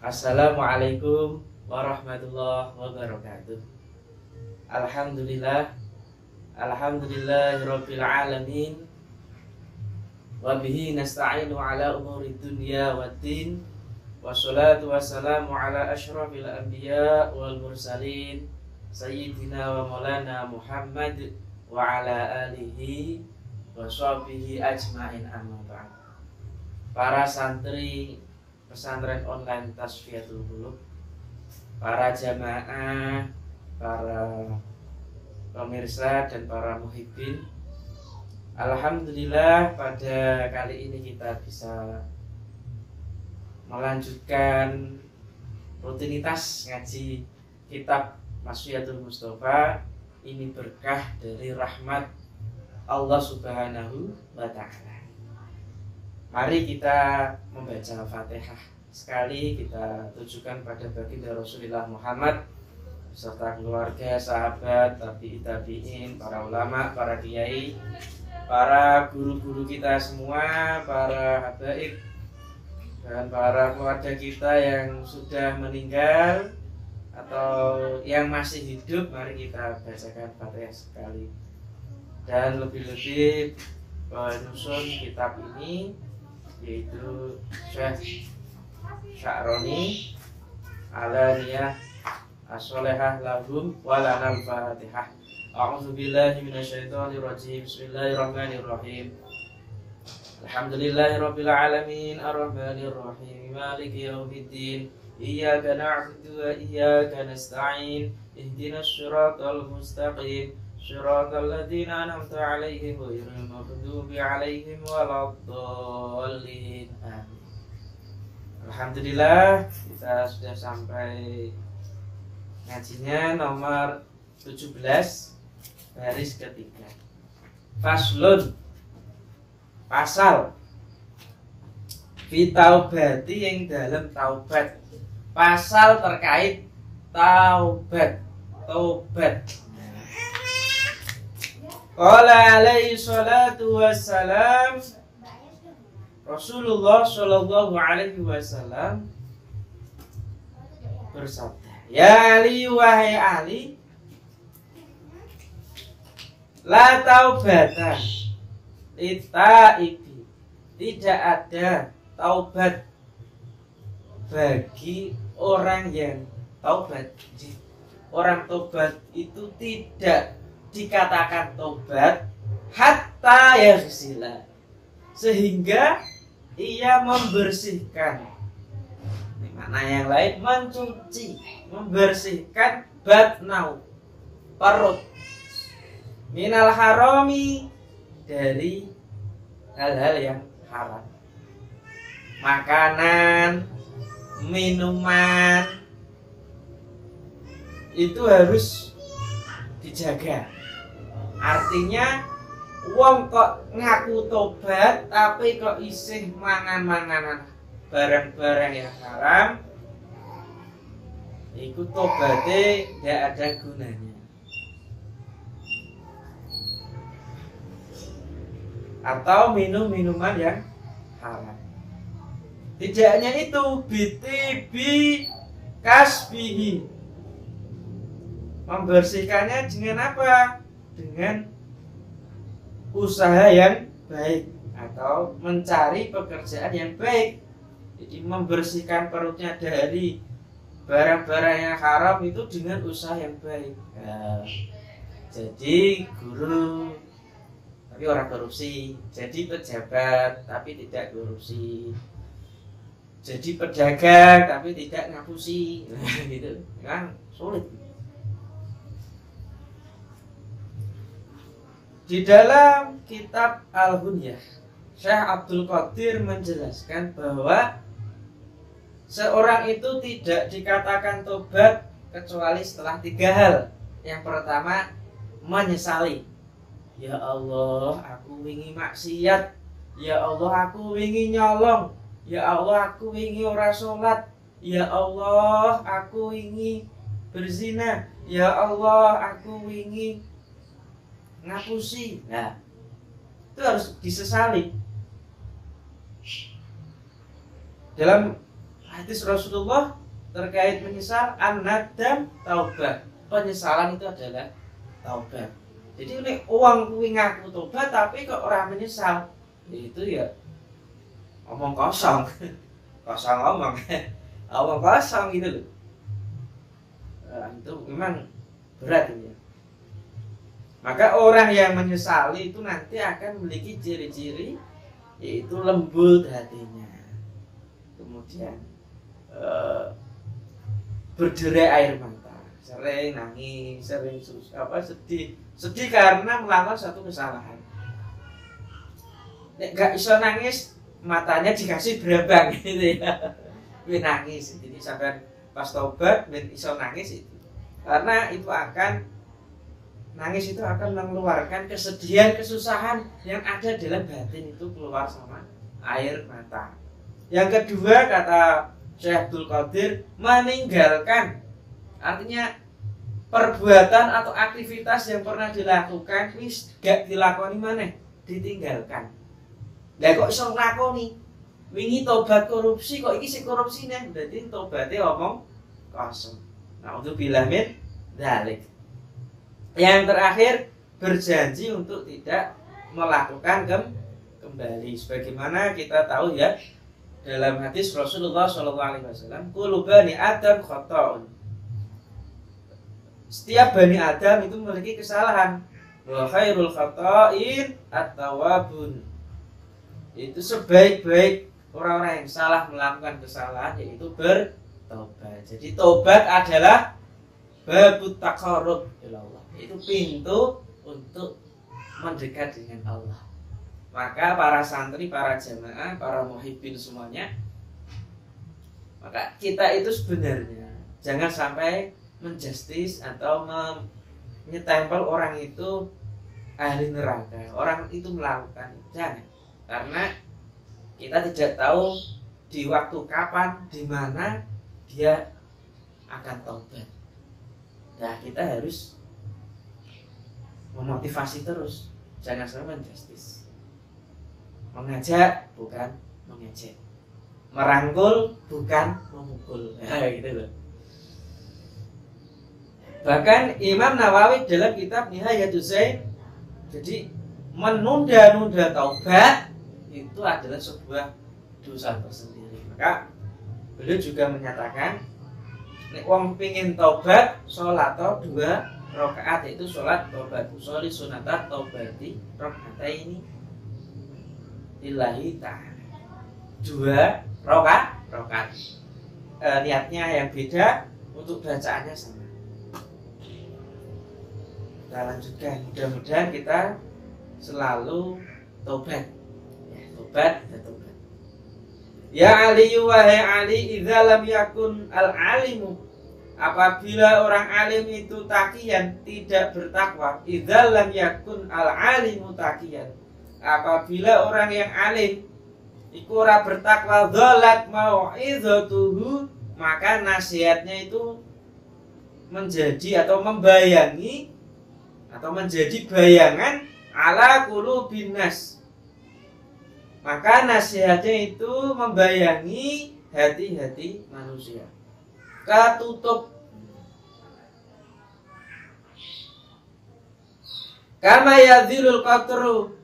Assalamualaikum warahmatullahi wabarakatuh. Alhamdulillahirabbil alamin. Wa bihi nasta'inu ala umuri dunya waddin. Wassalatu wassalamu ala asyrafil anbiya wal mursalin sayyidina wa maulana Muhammad wa ala alihi wa sahbihi ajmain, amma ba'd. Para santri pesantren online Tasfiyatul Qulub, para jamaah, para pemirsa dan para muhibbin, alhamdulillah pada kali ini kita bisa melanjutkan rutinitas ngaji kitab Masyiatul Mustafa. Ini berkah dari rahmat Allah Subhanahu wa Ta'ala. Mari kita membaca Fatihah sekali, kita tujukan pada baginda Rasulullah Muhammad serta keluarga, sahabat, tabi'in, para ulama, para kiai, para guru-guru kita semua, para habaib dan para keluarga kita yang sudah meninggal atau yang masih hidup. Mari kita bacakan Fatihah sekali. Dan lebih-lebih penyusun kitab ini yaitu Syekh Sya'roni Alaniyah as-solehah lahum walanal Fatihah. A'udzubillahi minasyaitonirrajim. Bismillahirrahmanirrahim. Alhamdulillahirabbil alamin arrahmanirrahim maliki yaumiddin. Iyyaka na'budu wa iyyaka nasta'in. Ihdinas siratal mustaqim. Shiratal ladzina an'amta 'alaihim ghairil maghdubi 'alaihim waladdallin. Amin. Alhamdulillah kita sudah sampai ngajinya nomor 17 baris ketiga. Faslun, pasal fi taubati yang dalam taubat. Pasal terkait taubat. Qala alaihi salatu wassalam, Rasulullah sallallahu alaihi wasallam bersabda, ya Ali, wahai Ali, la taubata litaibi, tidak ada taubat bagi orang yang taubat. Orang taubat itu tidak dikatakan tobat hatta yaghsila, sehingga ia membersihkan. Mana yang lain mencuci, membersihkan batnau, perut, minal harami, dari hal-hal yang haram, makanan, minuman, itu harus dijaga. Artinya wong kok ngaku tobat tapi kok isih mangan-manganan barang-barang yang haram, itu tobatnya tidak ada gunanya. Atau minum-minuman yang haram. Tidak hanya itu, bitibi kasbihi, membersihkannya dengan apa? Dengan usaha yang baik atau mencari pekerjaan yang baik. Jadi membersihkan perutnya dari barang-barang yang haram itu dengan usaha yang baik. Nah, jadi guru tapi orang korupsi, jadi pejabat tapi tidak korupsi, jadi pedagang tapi tidak ngapusi, gitu kan sulit. Di dalam kitab Al-Hunyah, Syekh Abdul Qadir menjelaskan bahwa seorang itu tidak dikatakan tobat kecuali setelah 3 hal. Yang pertama, menyesali. Ya Allah, aku wingi maksiat. Ya Allah, aku wingi nyolong. Ya Allah, aku wingi ora sholat. Ya Allah, aku wingi berzina. Ya Allah, aku wingi ngapusi. Nah, itu harus disesali. Dalam hadis Rasulullah terkait menyesal, an-nadam taubah. Penyesalan itu adalah taubat. Jadi nek uang kuwi ngaku tobat tapi kok orang menyesal, itu ya omong kosong. Kosong omong. Omong kosong gitu loh. Itu memang berat ini ya. Maka orang yang menyesali itu nanti akan memiliki ciri-ciri, yaitu lembut hatinya, kemudian berderai air mata, sering nangis, sering sedih karena melakukan suatu kesalahan. Nek gak iso nangis, matanya dikasih berambang gitu ya, nangis. Jadi sampai pas tobat iso nangis itu, karena itu akan nangis itu akan mengeluarkan kesedihan, kesusahan yang ada dalam batin itu keluar sama air mata. Yang kedua, kata Syekh Abdul Qadir, meninggalkan. Artinya perbuatan atau aktivitas yang pernah dilakukan wis gak dilakoni maneh, ditinggalkan. Lah kok iso nglakoni? Wingi tobat korupsi kok iki sing korupsine, berarti tobaté omong kosong. Nah, untuk bilamin dzalik. Yang terakhir, berjanji untuk tidak melakukan kembali. Sebagaimana kita tahu ya, dalam hadis Rasulullah SAW, kullu bani Adam khata'un. Setiap bani Adam itu memiliki kesalahan. Wa khairul khata'in at-tawabun. Itu sebaik-baik orang-orang yang salah melakukan kesalahan, yaitu bertobat. Jadi tobat adalah babut taqarrub ila Allah. Itu pintu untuk mendekat dengan Allah. Maka para santri, para jamaah, para muhibbin semuanya, maka kita itu sebenarnya jangan sampai menjustis atau menyetempel orang itu ahli neraka, orang itu melakukan, jangan. Karena kita tidak tahu di waktu kapan, di mana dia akan taubat. Nah, kita harus memotivasi terus, jangan sampai menjustis. Mengajak bukan mengejek, merangkul bukan memukul. Nah, gitu loh. Bahkan Imam Nawawi dalam kitab Nihayatus Zain, jadi menunda-nunda taubat itu adalah sebuah dosa tersendiri. Maka beliau juga menyatakan, nek wong pengin taubat, sholat 2 rakaat, itu sholat taubat, sholli sunatat taubati rakaataini lillahi ta'ala. 2 rakaat. Niatnya yang beda, untuk bacaannya sama. Kita lanjutkan, mudah-mudahan kita selalu taubat. Ya, taubat dan taubat. Ya Ali, wahai Ali, idza lam yakun al-alimu, apabila orang alim itu taqiyan, tidak bertakwa. Idza lam yakun al-alimu taqiyan, apabila orang yang alim iku ora bertakwa, dhalat mau'izatuhu, maka nasihatnya itu menjadi atau membayangi atau menjadi bayangan ala qulubin nas. Maka nasihatnya itu membayangi hati-hati manusia. Katutup. Kama yadhilul qatru,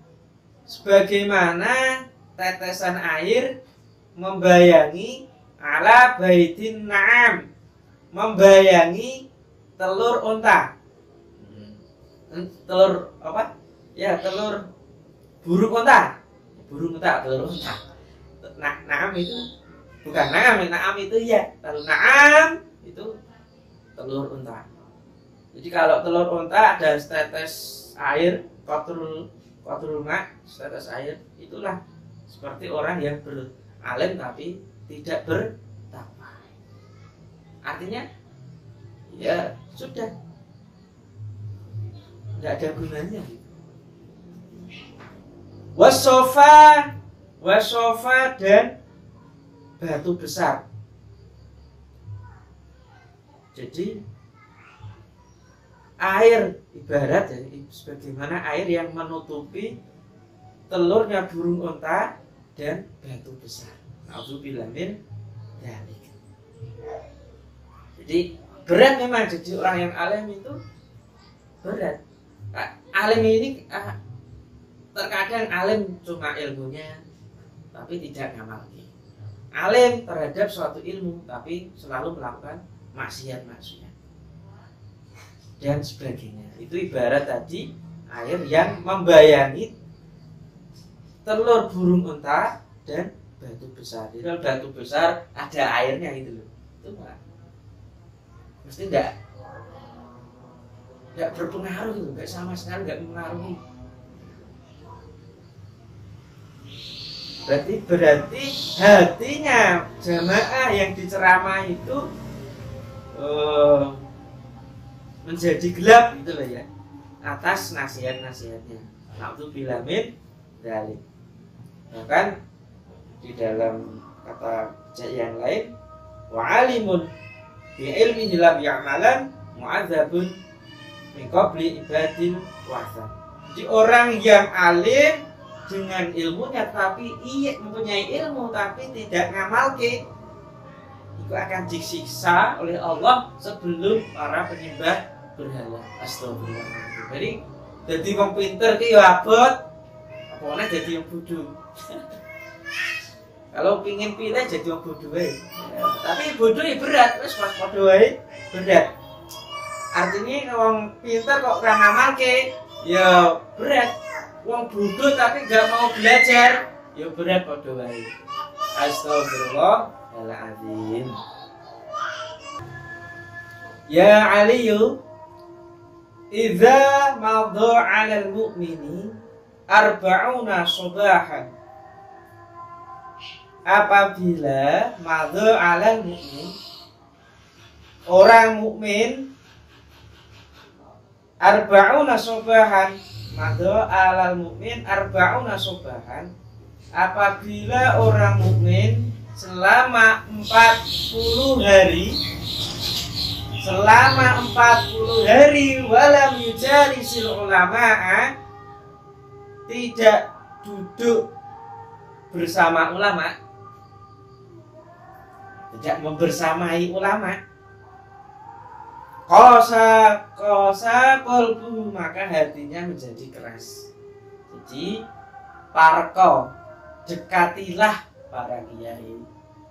sebagaimana tetesan air membayangi ala baitin na'am, membayangi telur unta. Telur apa? Ya, telur burung unta. Burung unta, telur unta. Na'am itu bukan na'am itu ya, telur na'am itu telur unta. Jadi kalau telur unta ada setetes air, qatrul ma', setetes air, itulah seperti orang yang beralim tapi tidak bertakwa. Artinya ya sudah, tidak ada gunanya. Wasofa dan batu besar. Jadi air ibarat ya, sebagaimana air yang menutupi telurnya burung unta dan batu besar. Nauzubillah min dzalik. Jadi berat memang jadi orang yang alim itu berat. Alim ini terkadang alim cuma ilmunya tapi tidak ngamalkan. Alim terhadap suatu ilmu tapi selalu melakukan maksiat-maksiat dan sebagainya. Itu ibarat tadi air yang membayangi telur burung unta dan batu besar. Jadi kalau batu besar ada airnya itu loh. Itu mesti enggak berpengaruh gitu, enggak sama sekali enggak mempengaruhi. Berarti hatinya jamaah yang diceramah itu menjadi gelap gitu loh ya atas nasihat-nasihatnya. Na'udzubillah min dzalik. Bahkan di dalam kata yang lain, wa alimun bi ilmihi lam ya'malan mu'adzabun min qabli ibadil wahsan. Jadi orang yang alim dengan ilmunya tapi ia mempunyai ilmu tapi tidak ngamalke itu akan disiksa oleh Allah sebelum para penyembah berhala. Astagfirullah. Jadi wong pinter ki ya abot apane jadi wong bodoh. Kalau pingin pilih jadi wong bodoh wae. Tapi bodoh ya berat, wis padha wae berat. Artinya wong pinter kok ora ngamalke ya berat. Wong bodoh tapi gak mau belajar ya berat padha wae. Astagfirullahaladzim. Ya Aliyu, idza madha 'alal mu'mini arba'una subahan. Apabila madha 'alal mu'min, orang mukmin arba'una subahan, madha 'alal mu'min arba'una subahan. Apabila orang mukmin selama 40 hari walam yujalisil ulama'a, tidak duduk bersama ulama, tidak membersamai ulama, kosa kolbu, maka hatinya menjadi keras. Jadi parko, dekatilah para kiai,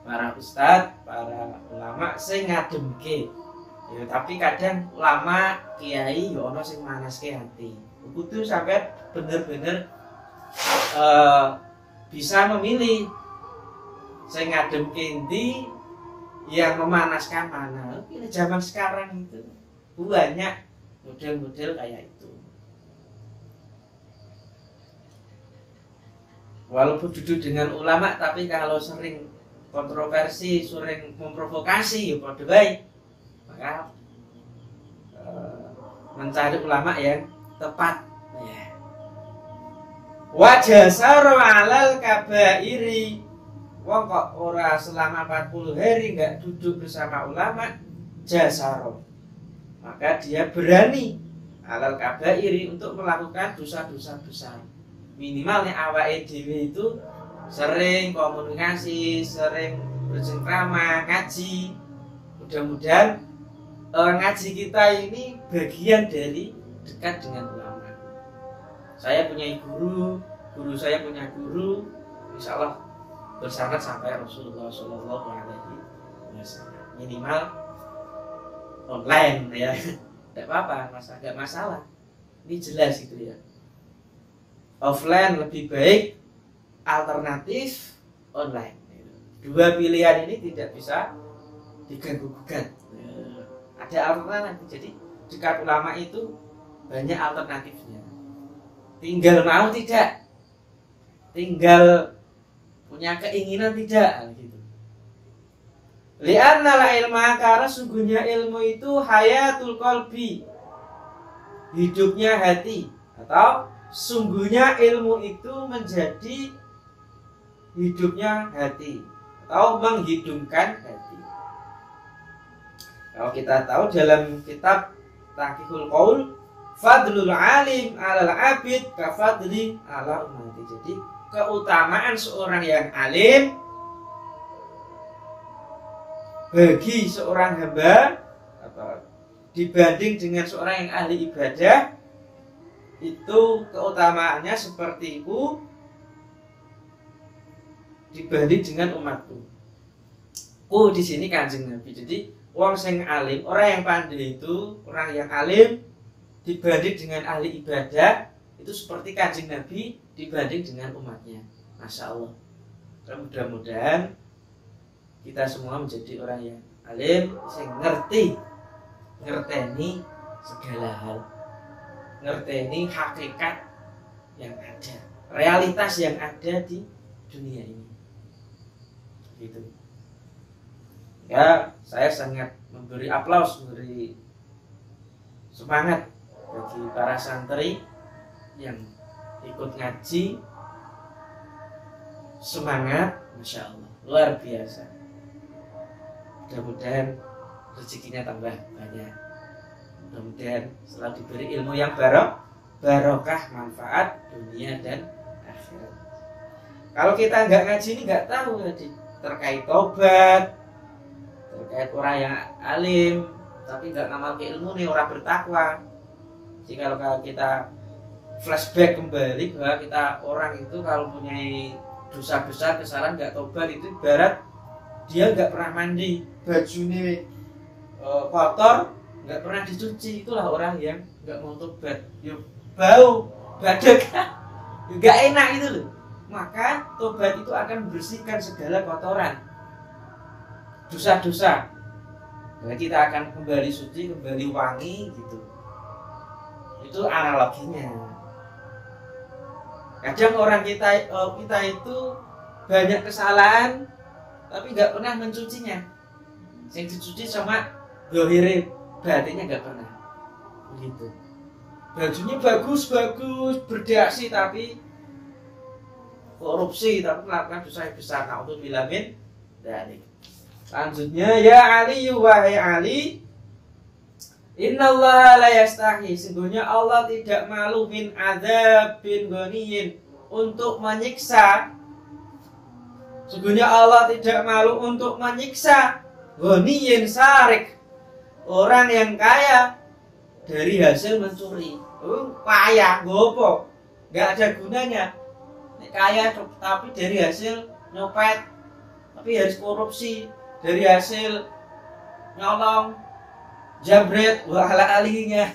para ustadz, para ulama sing ngademke. Ya, tapi kadang ulama kiai ya ono sing manaske hati. Kudu sampai bener-bener bisa memilih sing ngademke endi, yang memanaskan mana. Ini zaman sekarang itu banyak model-model kayak itu. Walaupun duduk dengan ulama, tapi kalau sering kontroversi, sering memprovokasi, ya pada baik. Maka mencari ulama yang tepat. Ya. Wajasaru alal kabairi. Wong kok ora selama 40 hari nggak duduk bersama ulama, jasaro. Maka dia berani alal kabairi untuk melakukan dosa-dosa besar. Minimalnya awake dhewe itu sering komunikasi, sering bercengkrama, ngaji. Mudah-mudahan ngaji kita ini bagian dari dekat dengan ulama. Saya punya guru saya punya guru, insya Allah bersanad sampai Rasulullah Shallallahu Alaihi Wasallam. Minimal online ya, tidak apa-apa, nggak masalah. Ini jelas gitu ya. Offline lebih baik, alternatif online. Dua pilihan ini tidak bisa diganggu-gugat. Ada alternatif. Jadi dekat ulama itu banyak alternatifnya. Tinggal mau tidak, tinggal punya keinginan tidak gitu. Li'anna la ilma, karena sungguhnya ilmu itu hayatul qalbi, hidupnya hati, atau sungguhnya ilmu itu menjadi hidupnya hati atau menghidupkan hati. Kalau kita tahu dalam kitab Taqihul Qaul, fadlul alim 'alal 'abid ka fadli 'ala ummati. Jadi keutamaan seorang yang alim bagi seorang hamba atau dibanding dengan seorang yang ahli ibadah itu keutamaannya seperti itu dibanding dengan umatku. Di sini Kanjeng Nabi. Jadi orang yang alim, orang yang pandai itu, orang yang alim dibanding dengan ahli ibadah itu seperti Kanjeng Nabi dibanding dengan umatnya. Masya Allah. Mudah-mudahan kita semua menjadi orang yang alim, yang ngerteni segala hal, ngerteni hakikat yang ada, realitas yang ada di dunia ini. Gitu. Ya, saya sangat memberi aplaus, memberi semangat bagi para santri yang ikut ngaji. Semangat, Masya Allah, luar biasa. Mudah-mudahan rezekinya tambah banyak. Mudah-mudahan setelah diberi ilmu yang barokah, manfaat dunia dan akhirat. Kalau kita nggak ngaji ini nggak tahu tadi terkait tobat, terkait orang yang alim tapi nggak ngamal ilmu nih, orang bertakwa. Jadi kalau kita flashback kembali bahwa kita orang itu kalau punya dosa besar, kesalahan nggak tobat itu ibarat dia nggak pernah mandi, bajunya kotor, nggak pernah dicuci. Itulah orang yang nggak mau tobat. Yuk bau, badak, nggak enak itu loh. Maka tobat itu akan membersihkan segala kotoran, dosa-dosa. Nah, kita akan kembali suci, kembali wangi gitu. Itu analoginya. Kadang orang kita itu banyak kesalahan tapi nggak pernah mencucinya. Yang dicuci sama dohire, batinnya nggak pernah. Begitu. Bajunya bagus, berdasi tapi korupsi, tapi melakukan dosa yang besar. Na'udzubillah min dzalik. Selanjutnya, ya Ali, wahai Ali, innallaha la yastahi, sesungguhnya Allah tidak malu min adzabin ghaniyin, untuk menyiksa. Sesungguhnya Allah tidak malu untuk menyiksa ghaniyin sarik, orang yang kaya dari hasil mencuri. Kaya gopo, nggak ada gunanya. Kaya tapi dari hasil nyopet, tapi harus korupsi, dari hasil nyolong, jabret, wahala alinya.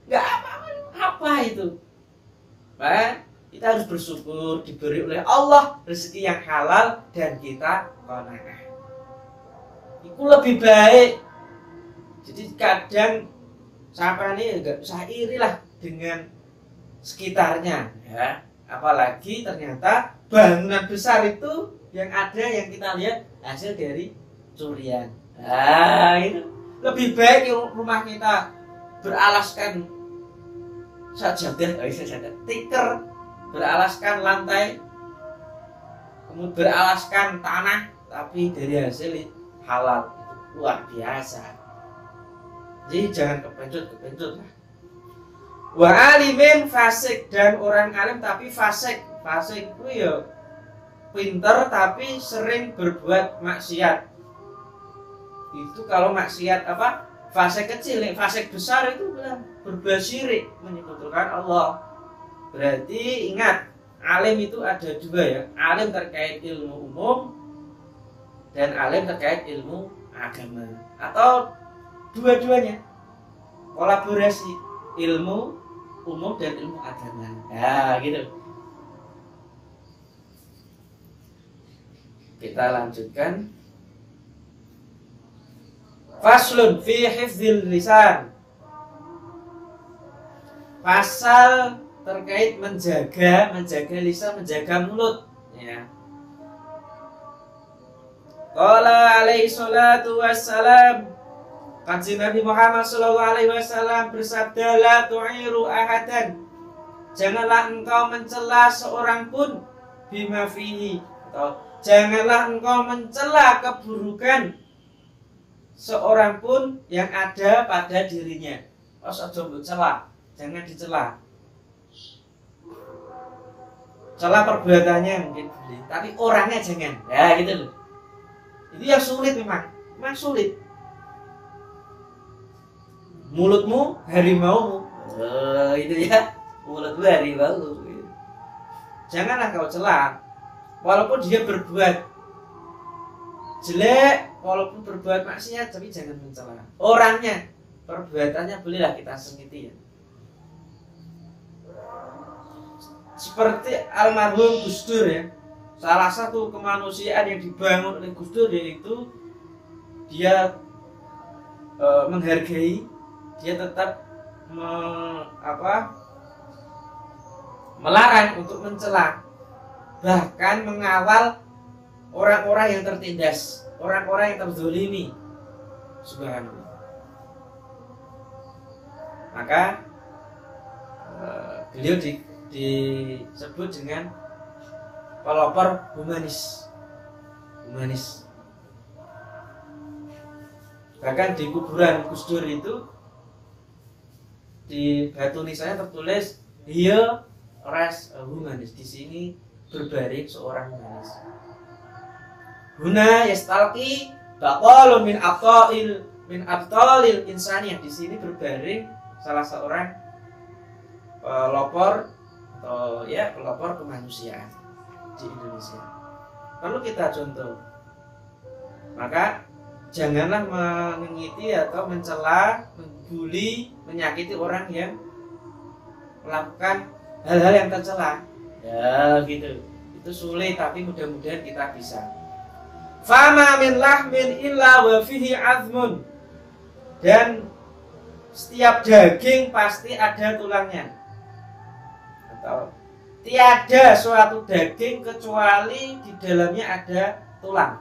Nggak apa itu. Nah, kita harus bersyukur diberi oleh Allah rezeki yang halal dan kita qanaah. Itu lebih baik. Jadi kadang sampai ini nggak usah irilah dengan sekitarnya, ya. Apalagi ternyata bangunan besar itu yang ada yang kita lihat hasil dari curian. Nah, itu lebih baik rumah kita beralaskan sajadah, tikar, beralaskan lantai, kemudian beralaskan tanah, tapi dari hasil halal. Itu luar biasa. Jadi jangan kepencut lah. Wa alimin fasik, dan orang alim tapi fasik. Fasik itu ya pinter tapi sering berbuat maksiat. Itu kalau maksiat apa? Fasik kecil, fasik besar itu berbuat syirik, menyekutukan Allah. Berarti ingat, alim itu ada dua ya. Alim terkait ilmu umum dan alim terkait ilmu agama. Atau dua-duanya kolaborasi, ilmu umum dan ilmu agama. Ya, gitu. Kita lanjutkan. Faslun fi hifdzil lisan. Pasal terkait menjaga lisan, menjaga mulut, ya. Qala alaihi salatu wassalam, Kanjeng Nabi Muhammad sallallahu alaihi wasallam bersabda, la tu'iru ahadan, janganlah engkau mencela seorang pun bima fihi, atau janganlah engkau mencela keburukan seorang pun yang ada pada dirinya. Ojo mencela, jangan dicela. Cela perbuatannya mungkin boleh, tapi orangnya jangan. Ya gitu loh. Itu yang sulit memang sulit. Mulutmu harimaumu. Itu ya, mulutmu harimau. Janganlah kau cela, walaupun dia berbuat jelek, walaupun berbuat maksiat, tapi jangan mencela orangnya. Perbuatannya bolehlah kita sengiti ya. Seperti almarhum Gus Dur ya, salah satu kemanusiaan yang dibangun oleh Gus Dur yaitu dia menghargai, dia tetap melarang untuk mencela, bahkan mengawal orang-orang yang tertindas, orang-orang yang terzolimi. Subhanallah. Maka beliau disebut dengan pelopor humanis. Bahkan di kuburan Gus Dur itu di batu nisannya tertulis "Here rests a humanis." Di sini berbaring seorang humanis. Huna yastalqi baqalun min abtalil insaniyah. Di sini berbaring salah seorang pelopor atau ya pelopor kemanusiaan di Indonesia. Perlu kita contoh. Maka janganlah mengingiti atau mencela, membuli, menyakiti orang yang melakukan hal-hal yang tercela. Ya gitu. Itu sulit tapi mudah-mudahan kita bisa. Fama min lahmin illa wa fihi azmun. Dan setiap daging pasti ada tulangnya. Atau tiada suatu daging kecuali di dalamnya ada tulang.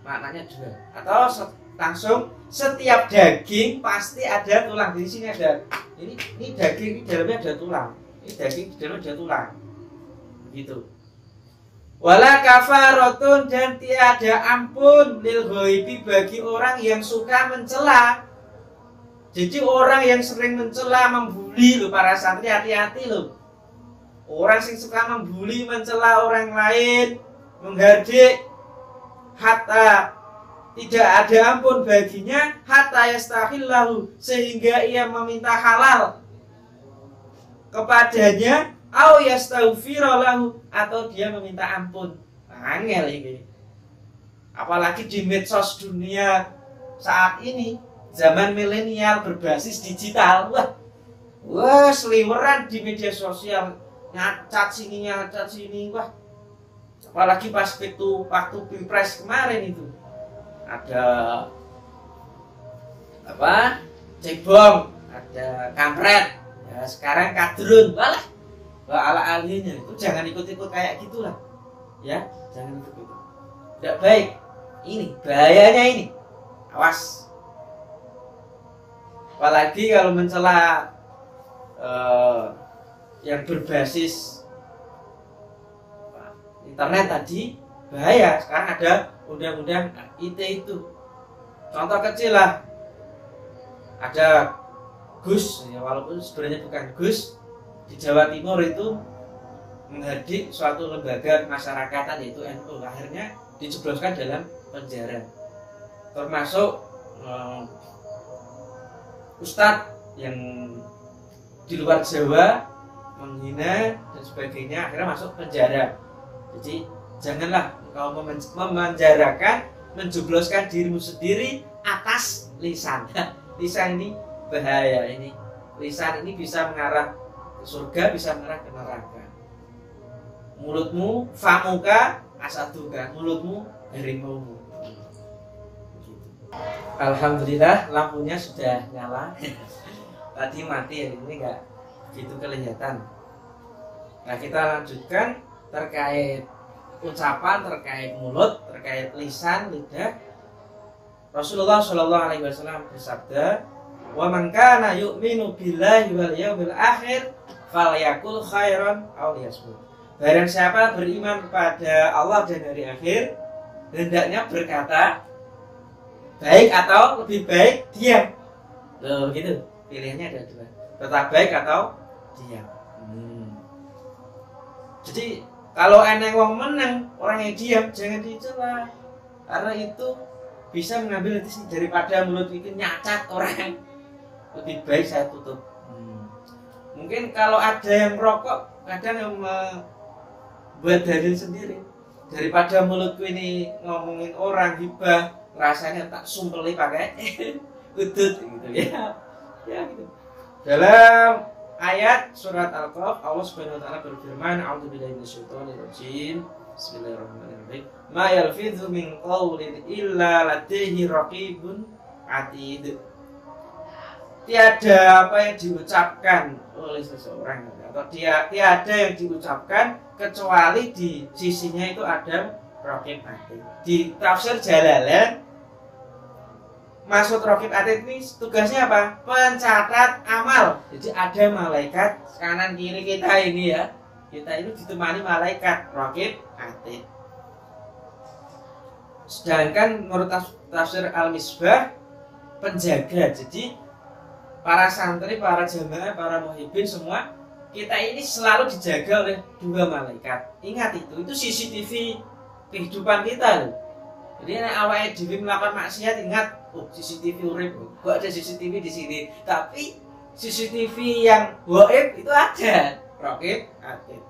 Maknanya dua. Atau langsung setiap daging pasti ada tulang. Di sini ada ini daging, di dalamnya ada tulang. Ini daging, di dalamnya ada tulang. Begitu. Wala kafaratun, dan tiada ampun lil ghaibi bagi orang yang suka mencela. Jadi orang yang sering mencela, membuli loh para santri, hati-hati loh. Orang yang suka membuli, mencela orang lain, menghardik, hatta tidak ada ampun baginya, hatta yastahillahu, sehingga ia meminta halal kepadanya, au yastaghfira lahu, atau dia meminta ampun. Angel ini. Apalagi di medsos dunia saat ini, zaman milenial berbasis digital. Wah, seliweran di media sosial, nyacat sini, wah. Apalagi pas waktu Pilpres kemarin itu ada cebong, ada kampret, ya sekarang kadrun, ala alinya. Itu jangan ikut-ikut kayak gitulah, ya jangan ikut-ikut. Tidak baik. Ini bahayanya ini. Awas. Apalagi kalau mencela yang berbasis internet tadi, bahaya. Sekarang ada undang-undang ITE itu. Contoh kecil lah, ada Gus, ya, walaupun sebenarnya bukan Gus, di Jawa Timur itu menghardik suatu lembaga masyarakatan yaitu NU. Akhirnya dijebloskan dalam penjara. Termasuk ustadz yang di luar Jawa menghina dan sebagainya, akhirnya masuk penjara. Jadi janganlah engkau memenjarakan, menjebloskan dirimu sendiri atas lisan. Lisan ini bahaya ini. Lisan ini bisa mengarah ke surga, bisa mengarah ke neraka. Mulutmu famuka asaduka, mulutmu harimaumu. Alhamdulillah lampunya sudah nyala. Tadi mati, ini enggak gitu kelihatan. Nah, kita lanjutkan terkait ucapan, terkait mulut, terkait lisan, lidah. Rasulullah Shallallahu Alaihi Wasallam bersabda, "Wa man kana yu'minu billahi wal yawmil akhir, falyakul khairan aw liyasmut." Barang siapa beriman kepada Allah dan hari akhir, hendaknya berkata baik atau lebih baik diam. Loh, gitu. Pilihannya ada dua. Tetap baik atau diam. Jadi kalau eneng wong menang, orang yang diam jangan dicela. karena itu bisa mengambil daripada mulut itu nyacat orang, lebih baik saya tutup. Mungkin kalau ada yang merokok, kadang yang buat dalil sendiri, daripada mulutku ini ngomongin orang hibah, rasanya tak sumpeli pakai udut gitu ya. Ya gitu. Dalam ayat surat Al-Qaf, Allah Subhanahu wa taala berfirman, "A'udzubillahi minasyaitonirrajim. Bismillahirrahmanirrahim. Ma yalfidzu min qaulin illa ladaihi raqibun atid." Tiada apa yang diucapkan oleh seseorang atau tiada yang diucapkan kecuali di sisinya itu ada raqib atid. Di tafsir Jalalain, maksud raqib atid ini tugasnya apa? Pencatat amal. Jadi ada malaikat kanan kiri kita ini ya. Kita itu ditemani malaikat raqib atid. Sedangkan menurut tafsir Al-Misbah, penjaga. Jadi para santri, para jamaah, para muhibbin semua, kita ini selalu dijaga oleh dua malaikat. Ingat itu CCTV kehidupan kita loh. Jadi awalnya dhewe melakukan maksiat, ingat, oh CCTV urip, kok ada CCTV di sini. Tapi CCTV yang gaib itu ada, raqib atid.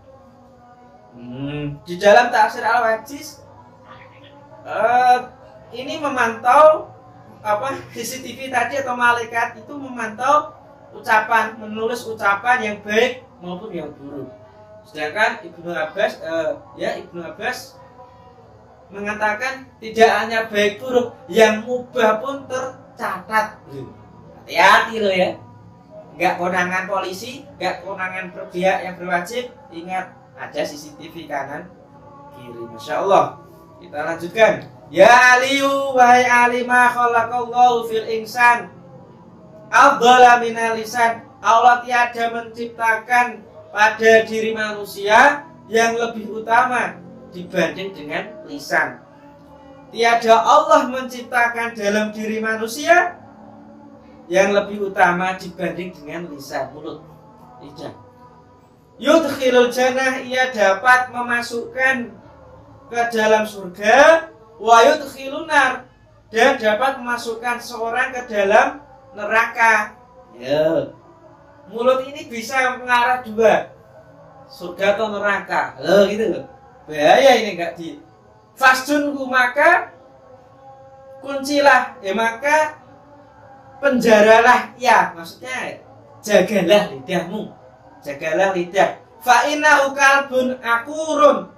Di dalam tafsir Al-Wajiz ini memantau CCTV tadi atau malaikat itu memantau ucapan, menulis ucapan yang baik maupun yang buruk. Sedangkan Ibnu Abbas mengatakan tidak hanya baik buruk, yang mubah pun tercatat. Hati-hati loh ya. Enggak konangan polisi, enggak konangan pihak yang berwajib. Ingat, ada CCTV kanan kiri. Masya Allah. Kita lanjutkan. Ya aliyu wahai alima khalaqallahu fil insan afdhala minal lisan. Allah tiada menciptakan pada diri manusia yang lebih utama dibanding dengan lisan. Tiada Allah menciptakan dalam diri manusia yang lebih utama dibanding dengan lisan, mulut, lidah. Yudkhilul jannah, ia dapat memasukkan ke dalam surga, wa yudkhilun nar, dan dapat memasukkan seorang ke dalam neraka. Ya. Mulut ini bisa mengarah dua, surga atau neraka. Loh gitu loh. Bahaya ini enggak di fasjunku, maka kuncilah, ya maka penjaralah, ya maksudnya jagalah lidahmu, jagalah lidah. Fa innahu kalbun akurun,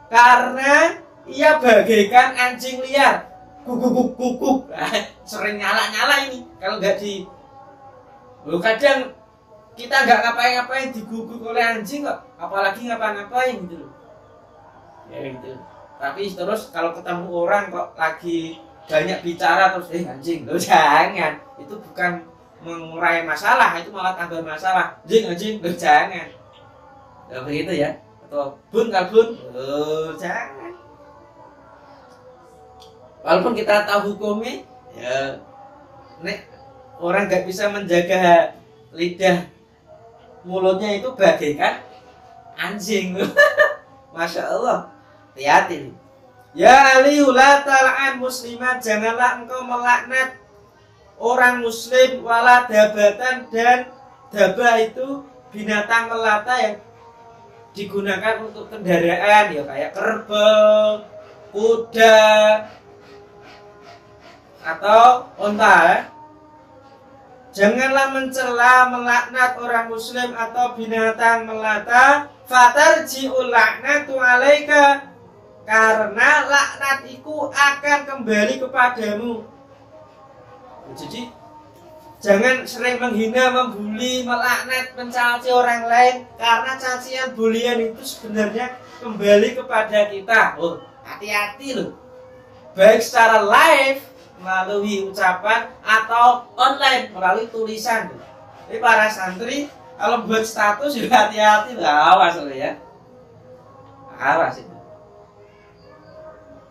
karena ia bagaikan anjing liar, guguk. Sering nyala ini kalau nggak di, kadang kita nggak ngapain-ngapain diguguk oleh anjing kok, apalagi ngapa-ngapain gitu loh. Ya gitu. Tapi terus kalau ketemu orang kok lagi banyak bicara terus anjing, loh jangan. Itu bukan mengurai masalah, itu malah tambah masalah. Anjing, loh jangan. Ya begitu ya. Atau kalbun, loh jangan. Walaupun kita tahu hukumnya, ya nek orang nggak bisa menjaga lidah mulutnya itu bagaikan anjing. Masya Allah. Hati-hati. Ya aliyu la tal'an muslimat, janganlah engkau melaknat orang muslim, wala dabatan, dan dabah itu binatang melata yang digunakan untuk kendaraan, ya kayak kerbau, kuda, atau onta. Janganlah mencela, melaknat orang muslim atau binatang melata. Fatarji'ul laknatu alaika, karena laknat itu akan kembali kepadamu. Jadi jangan sering menghina, membuli, melaknat, mencaci orang lain, karena cacian, bulian itu sebenarnya kembali kepada kita. Oh, hati-hati loh. Baik secara live melalui ucapan atau online melalui tulisan. Jadi para santri kalau buat status juga hati-hati lah, awas loh ya. Awas itu.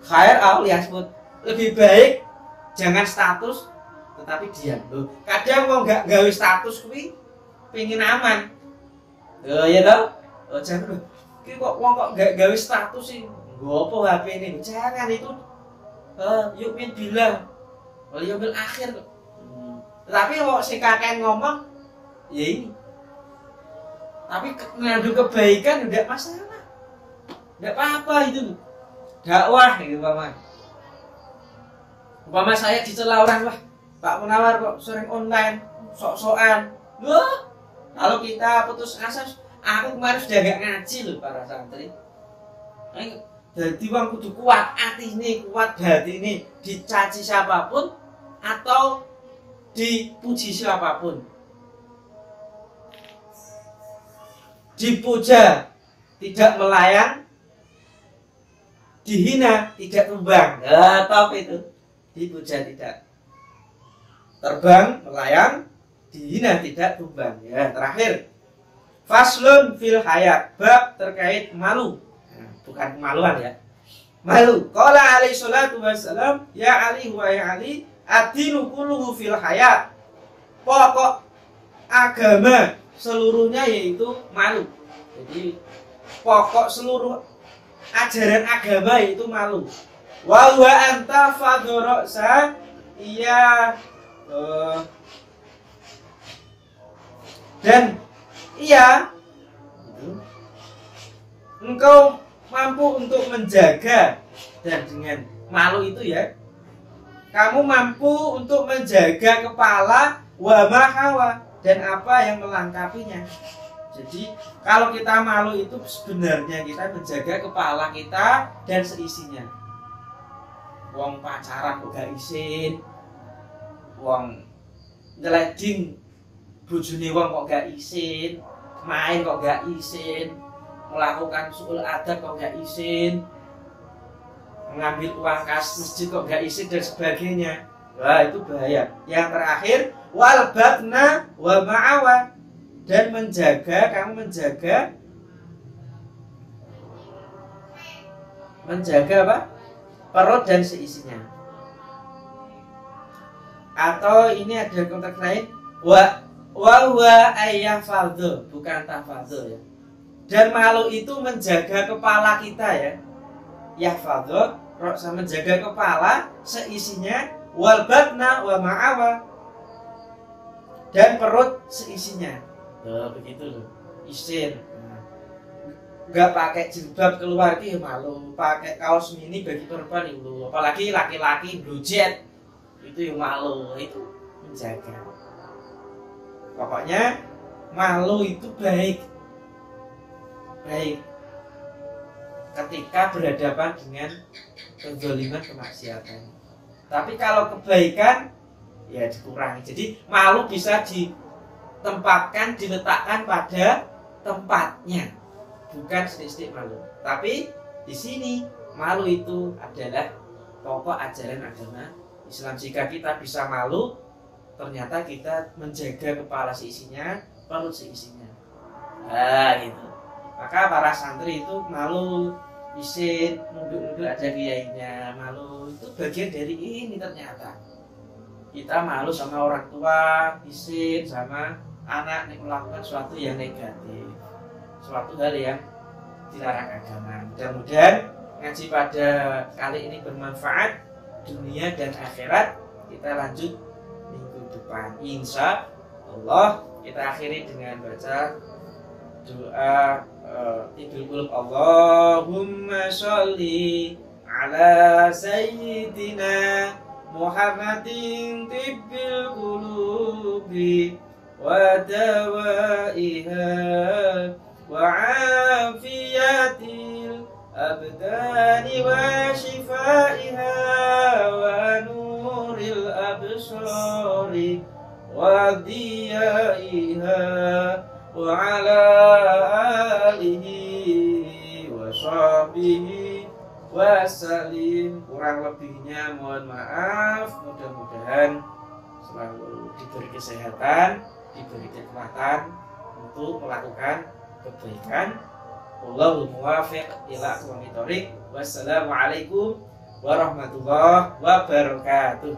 Khair awliyasmut, lebih baik jangan status tetapi diam. Loh, kadang mau nggak gawe status kuwi pengen aman. Loh ya toh? Oh jangan loh. Ki kok wong kok nggak gawe status sih? Nggo apa HP ini? Jangan, itu yu'min billah wal yaumil akhir. Tapi kok sing kakek ngomong ya ini. Tapi mengandung kebaikan tidak masalah. Tidak apa-apa itu. Dakwah gitu umpama saya dicela orang, wah Pak Munawar kok sering online, sok-sokan. Loh, kalau kita putus asa, aku kemarin sudah gak ngaji loh para santri. Jadi wong kudu kuat hati ini, kuat hati ini, dicaci siapapun atau dipuji siapapun. Dipuja tidak melayang, dihina tidak tumbang. Top itu. Dipuja tidak terbang, melayang, dihina tidak tumbang. Ya, terakhir. Faslun fil hayat, bab terkait malu. Bukan kemaluan ya. Malu. Qala alaihi salatu wassalam, ya Ali wa ya Ali, ad-dinu kulluhu fil hayat. Pokok agama seluruhnya yaitu malu. Jadi pokok seluruh ajaran agama yaitu malu. Wa huwa anta fadrasa iya dan iya engkau mampu untuk menjaga, dan dengan malu itu ya kamu mampu untuk menjaga kepala wa mahawa dan apa yang melengkapinya. Jadi kalau kita malu itu sebenarnya kita menjaga kepala kita dan seisinya. Wong pacaran kok gak isin, wong nyeleding bojone wong kok gak isin, main kok gak isin, melakukan suul adab kok gak isin, mengambil uang kas masjid kok gak isin dan sebagainya. Wah, itu bahaya. Yang terakhir wal batna wa ma'awa, dan kamu menjaga apa? Perut dan seisinya. Atau ini ada konteks lain, wa ayyafadhu, bukan tafadhu ya. Dan malu itu menjaga kepala kita ya. Yahfadhu, menjaga kepala seisinya, wal batna wa ma'awa, dan perut seisinya. Begitu loh. Isin. Nggak pakai jilbab keluar itu malu, pakai kaos mini bagi perempuan itu, apalagi laki-laki blue jet itu malu, itu menjaga. Pokoknya malu itu baik ketika berhadapan dengan kezaliman, kemaksiatan. Tapi kalau kebaikan ya dikurangi. Jadi malu bisa ditempatkan, diletakkan pada tempatnya. Bukan sedikit malu, tapi di sini malu itu adalah pokok ajaran agama Islam. Jika kita bisa malu, ternyata kita menjaga kepala seisinya, perut seisinya. Nah, gitu. Maka para santri itu malu, isin, nunduk-nunduk ada kiainya, malu itu bagian dari ini ternyata. Kita malu sama orang tua, isin sama anak melakukan sesuatu yang negatif, suatu hal yang dilarang agama. Mudah-mudahan ngaji pada kali ini bermanfaat dunia dan akhirat. Kita lanjut minggu depan insya Allah. Kita akhiri dengan baca doa Tibil Qulub. Allahumma sholli ala sayyidina Muhammadin tibbil qulubi wa dawaiha wa afiyatil abdani wa shifaiha wa nuril absari wa diyaiha wa ala alihi wa sahbihi wa salim. Kurang lebihnya mohon maaf. Mudah-mudahan selalu diberi kesehatan, diberi kekuatan untuk melakukan kebaikan. Wallahul muwaffiq ila aqwamit thoriq. Wassalamualaikum warahmatullahi wabarakatuh.